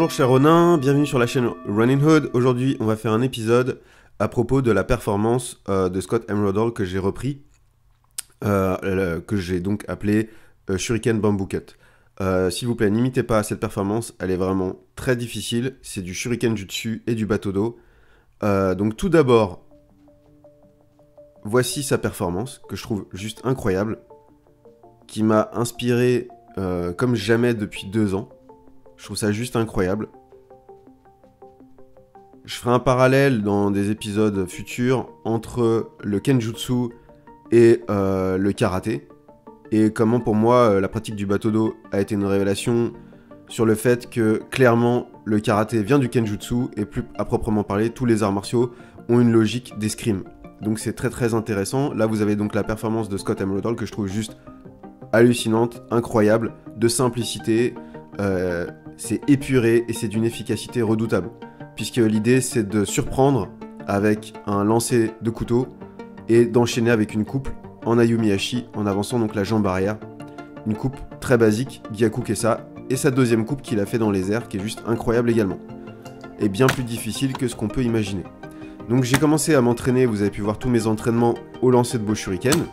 Bonjour cher Ronin, bienvenue sur la chaîne Running Hood. Aujourd'hui on va faire un épisode à propos de la performance de Scott Amrodal que j'ai repris, que j'ai donc appelé Shuriken Bamboo Cut. S'il vous plaît, n'imitez pas cette performance, elle est vraiment très difficile, c'est du Shuriken Jutsu et du bateau d'eau. Donc tout d'abord, voici sa performance que je trouve juste incroyable, qui m'a inspiré comme jamais depuis 2 ans. Je trouve ça juste incroyable. Je ferai un parallèle dans des épisodes futurs entre le Kenjutsu et le karaté. Et comment pour moi la pratique du bateau d'eau a été une révélation sur le fait que clairement le karaté vient du Kenjutsu et plus à proprement parler tous les arts martiaux ont une logique d'escrime. Donc c'est très très intéressant. Là vous avez donc la performance de Scott Amrodal que je trouve juste hallucinante, incroyable, de simplicité. C'est épuré et c'est d'une efficacité redoutable. Puisque l'idée c'est de surprendre avec un lancer de couteau et d'enchaîner avec une coupe en Ayumiyashi en avançant donc la jambe arrière. Une coupe très basique, Gyaku Kessa, et sa deuxième coupe qu'il a fait dans les airs qui est juste incroyable également. Et bien plus difficile que ce qu'on peut imaginer. Donc j'ai commencé à m'entraîner, vous avez pu voir tous mes entraînements au lancer de Boshuriken.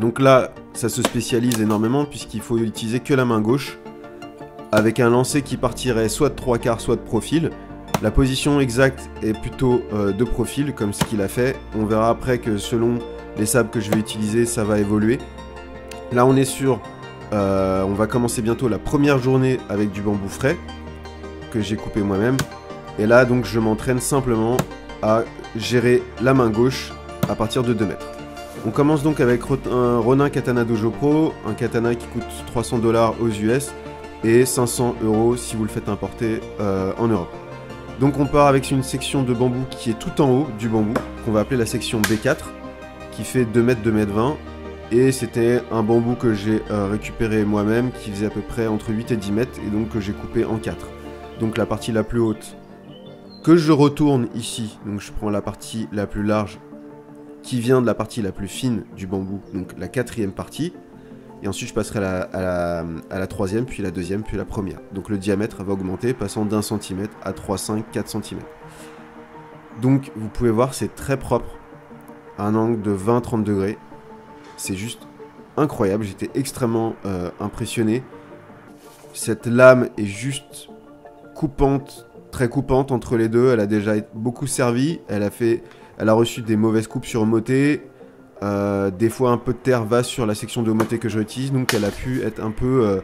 Donc là, ça se spécialise énormément puisqu'il faut utiliser que la main gauche avec un lancer qui partirait soit de 3/4, soit de profil. La position exacte est plutôt de profil, comme ce qu'il a fait. On verra après que selon les sabres que je vais utiliser, ça va évoluer. Là, on est sur... on va commencer bientôt la première journée avec du bambou frais, que j'ai coupé moi-même. Et là, donc, je m'entraîne simplement à gérer la main gauche à partir de 2 mètres. On commence donc avec un Ronin Katana Dojo Pro, un katana qui coûte 300 $ aux US, et 500 € si vous le faites importer en Europe. Donc on part avec une section de bambou qui est tout en haut du bambou, qu'on va appeler la section B4, qui fait 2 mètres, 2 mètres 20, et c'était un bambou que j'ai récupéré moi-même, qui faisait à peu près entre 8 et 10 mètres, et donc que j'ai coupé en 4. Donc la partie la plus haute, que je retourne ici, donc je prends la partie la plus large, qui vient de la partie la plus fine du bambou, donc la 4e partie, et ensuite je passerai à la 3e, puis la 2e, puis la 1re. Donc le diamètre va augmenter, passant d'1 cm à 3, 5, 4 cm. Donc vous pouvez voir, c'est très propre, à un angle de 20-30 degrés. C'est juste incroyable, j'étais extrêmement impressionné. Cette lame est juste coupante, très coupante entre les deux. Elle a déjà beaucoup servi, elle a reçu des mauvaises coupes sur moté. Des fois un peu de terre va sur la section de moté que j'utilise, donc elle a pu être un peu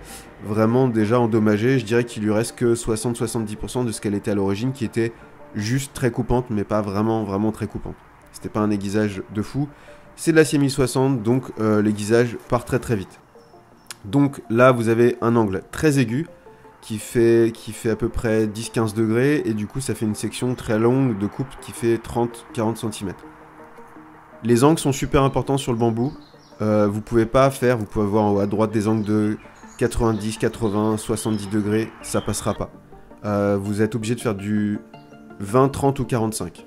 vraiment déjà endommagée. Je dirais qu'il lui reste que 60-70% de ce qu'elle était à l'origine, qui était juste très coupante, mais pas vraiment très coupante. C'était pas un aiguisage de fou. C'est de l'acier 1060, donc l'aiguisage part très vite. Donc là vous avez un angle très aigu qui fait à peu près 10-15 degrés, et du coup ça fait une section très longue de coupe qui fait 30-40 cm. Les angles sont super importants sur le bambou. Vous pouvez avoir à droite des angles de 90, 80, 70 degrés, ça passera pas. Vous êtes obligé de faire du 20, 30 ou 45.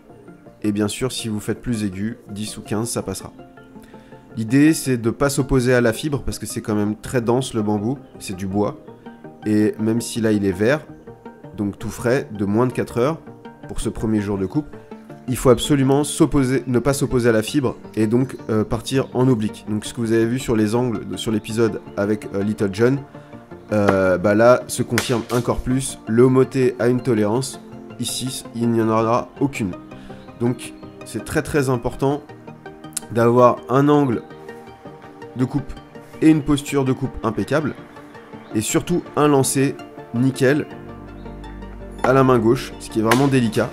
Et bien sûr, si vous faites plus aigu, 10 ou 15, ça passera. L'idée, c'est de ne pas s'opposer à la fibre, parce que c'est quand même très dense le bambou, c'est du bois. Et même si là, il est vert, donc tout frais, de moins de 4 heures, pour ce premier jour de coupe, il faut absolument ne pas s'opposer à la fibre et donc partir en oblique. Donc ce que vous avez vu sur les angles, sur l'épisode avec Little John, là se confirme encore plus. Le homoté a une tolérance, ici il n'y en aura aucune. Donc c'est très important d'avoir un angle de coupe et une posture de coupe impeccable, et surtout un lancer nickel à la main gauche, ce qui est vraiment délicat.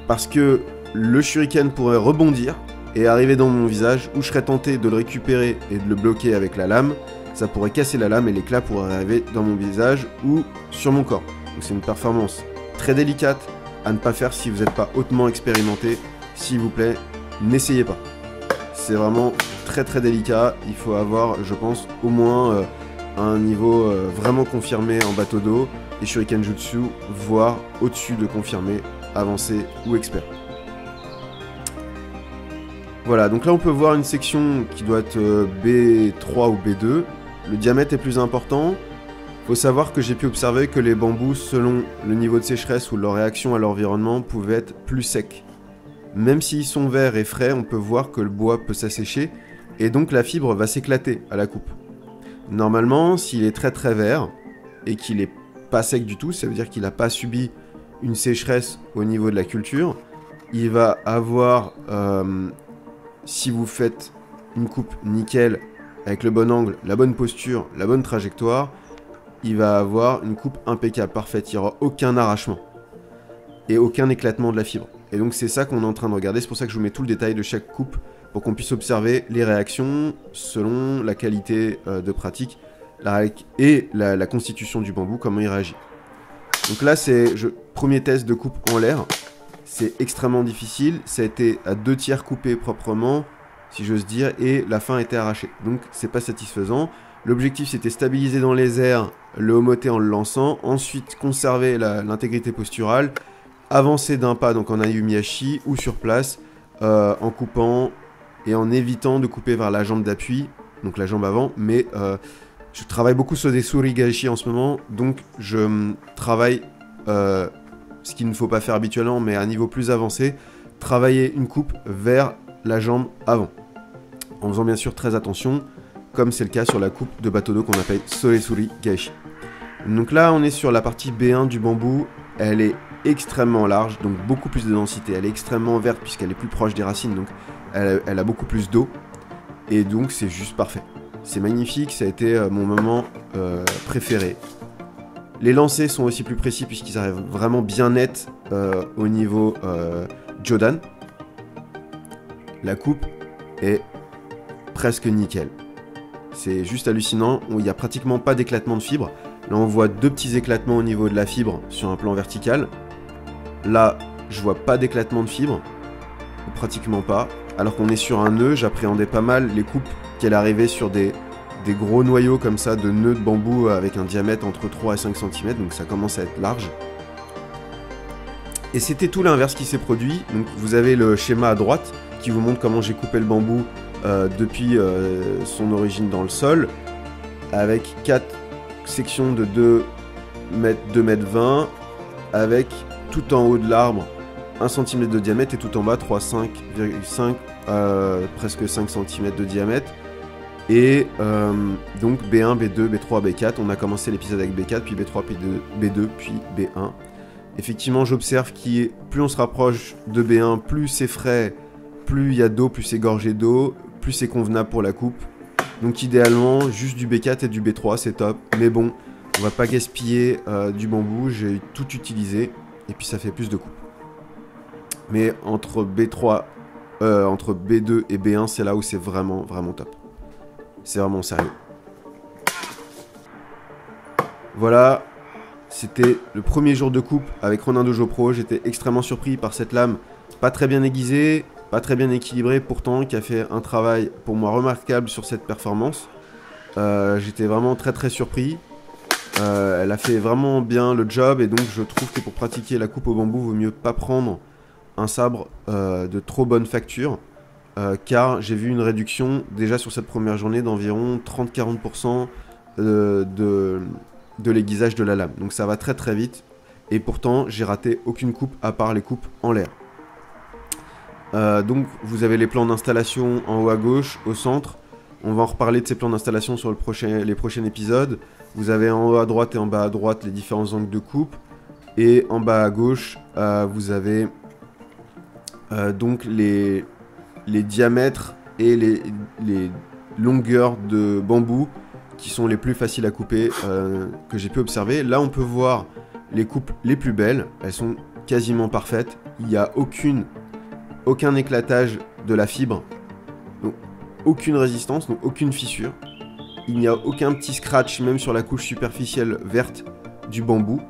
Parce que le shuriken pourrait rebondir et arriver dans mon visage, où je serais tenté de le récupérer et de le bloquer avec la lame. Ça pourrait casser la lame et l'éclat pourrait arriver dans mon visage ou sur mon corps. Donc c'est une performance très délicate à ne pas faire si vous n'êtes pas hautement expérimenté. S'il vous plaît, n'essayez pas. C'est vraiment très délicat. Il faut avoir, je pense, au moins un niveau vraiment confirmé en bateau d'eau et shuriken jutsu, voire au-dessus de confirmé, avancé ou expert. Voilà, donc là on peut voir une section qui doit être B3 ou B2. Le diamètre est plus important. Faut savoir que j'ai pu observer que les bambous, selon le niveau de sécheresse ou leur réaction à l'environnement, pouvaient être plus secs. Même s'ils sont verts et frais, on peut voir que le bois peut s'assécher, et donc la fibre va s'éclater à la coupe. Normalement, s'il est très très vert, et qu'il est pas sec du tout, ça veut dire qu'il n'a pas subi une sécheresse au niveau de la culture, il va avoir, si vous faites une coupe nickel, avec le bon angle, la bonne posture, la bonne trajectoire, il va avoir une coupe impeccable, parfaite, il n'y aura aucun arrachement, et aucun éclatement de la fibre. Et donc c'est ça qu'on est en train de regarder, c'est pour ça que je vous mets tout le détail de chaque coupe, pour qu'on puisse observer les réactions selon la qualité de pratique et la constitution du bambou, comment il réagit. Donc là c'est premier test de coupe en l'air, c'est extrêmement difficile, ça a été à 2/3 coupé proprement, si j'ose dire, et la fin a été arrachée. Donc c'est pas satisfaisant. L'objectif c'était stabiliser dans les airs, le homoter en le lançant, ensuite conserver l'intégrité posturale, avancer d'un pas donc en ayumiyashi ou sur place, en coupant et en évitant de couper vers la jambe d'appui, donc la jambe avant, mais je travaille beaucoup sur des surigaeshi en ce moment, donc je travaille ce qu'il ne faut pas faire habituellement, mais à un niveau plus avancé, travailler une coupe vers la jambe avant, en faisant bien sûr très attention, comme c'est le cas sur la coupe de bateau d'eau qu'on appelle Soresuri Gaeshi. Donc là, on est sur la partie B1 du bambou, elle est extrêmement large, donc beaucoup plus de densité, elle est extrêmement verte puisqu'elle est plus proche des racines, donc elle a beaucoup plus d'eau, et donc c'est juste parfait. C'est magnifique, ça a été mon moment préféré. Les lancers sont aussi plus précis puisqu'ils arrivent vraiment bien nets au niveau Jodan. La coupe est presque nickel. C'est juste hallucinant, il n'y a pratiquement pas d'éclatement de fibre. Là on voit 2 petits éclatements au niveau de la fibre sur un plan vertical. Là je vois pas d'éclatement de fibre, ou pratiquement pas. Alors qu'on est sur un nœud, j'appréhendais pas mal les coupes qu'elle arrivait sur des gros noyaux comme ça de nœuds de bambou avec un diamètre entre 3 et 5 cm, donc ça commence à être large. Et c'était tout l'inverse qui s'est produit. Donc vous avez le schéma à droite qui vous montre comment j'ai coupé le bambou depuis son origine dans le sol, avec 4 sections de 2 mètres 20, avec tout en haut de l'arbre 1 cm de diamètre et tout en bas 5,5 presque 5 cm de diamètre. Et donc B1, B2, B3, B4, on a commencé l'épisode avec B4, puis B3, puis B2, puis B1. Effectivement, j'observe que plus on se rapproche de B1, plus c'est frais, plus il y a d'eau, plus c'est gorgé d'eau, plus c'est convenable pour la coupe. Donc idéalement, juste du B4 et du B3, c'est top. Mais bon, on va pas gaspiller du bambou, j'ai tout utilisé, et puis ça fait plus de coupe. Mais entre entre B2 et B1, c'est là où c'est vraiment, vraiment top. C'est vraiment sérieux. Voilà, c'était le premier jour de coupe avec Ronin Dojo Pro. J'étais extrêmement surpris par cette lame, pas très bien aiguisée, pas très bien équilibrée pourtant, qui a fait un travail pour moi remarquable sur cette performance. J'étais vraiment très très surpris. Elle a fait vraiment bien le job, et donc je trouve que pour pratiquer la coupe au bambou, il vaut mieux pas prendre un sabre de trop bonne facture. Car j'ai vu une réduction déjà sur cette première journée d'environ 30-40% de l'aiguisage de la lame. Donc ça va très très vite, et pourtant j'ai raté aucune coupe à part les coupes en l'air. Donc vous avez les plans d'installation en haut à gauche, au centre. On va en reparler de ces plans d'installation sur les prochains épisodes. Vous avez en haut à droite et en bas à droite les différents angles de coupe, et en bas à gauche vous avez donc les diamètres et les longueurs de bambou qui sont les plus faciles à couper que j'ai pu observer. Là on peut voir les coupes les plus belles, elles sont quasiment parfaites, il n'y a aucun éclatage de la fibre, donc aucune résistance, donc aucune fissure, il n'y a aucun petit scratch même sur la couche superficielle verte du bambou.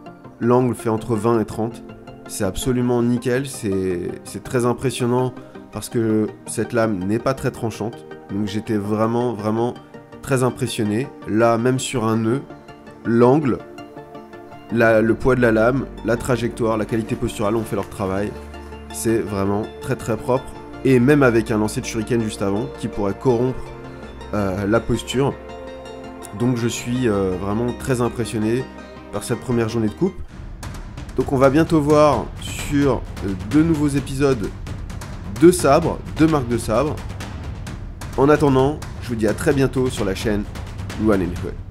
L'angle fait entre 20 et 30, c'est absolument nickel, c'est très impressionnant parce que cette lame n'est pas très tranchante, donc j'étais vraiment vraiment très impressionné. Là, même sur un nœud, l'angle, le poids de la lame, la trajectoire, la qualité posturale ont fait leur travail. C'est vraiment très très propre, et même avec un lancer de shuriken juste avant qui pourrait corrompre la posture, Donc je suis vraiment très impressionné par cette première journée de coupe. Donc on va bientôt voir sur 2 nouveaux épisodes de sabres, 2 marques de sabres. En attendant, je vous dis à très bientôt sur la chaîne Luan & Hood.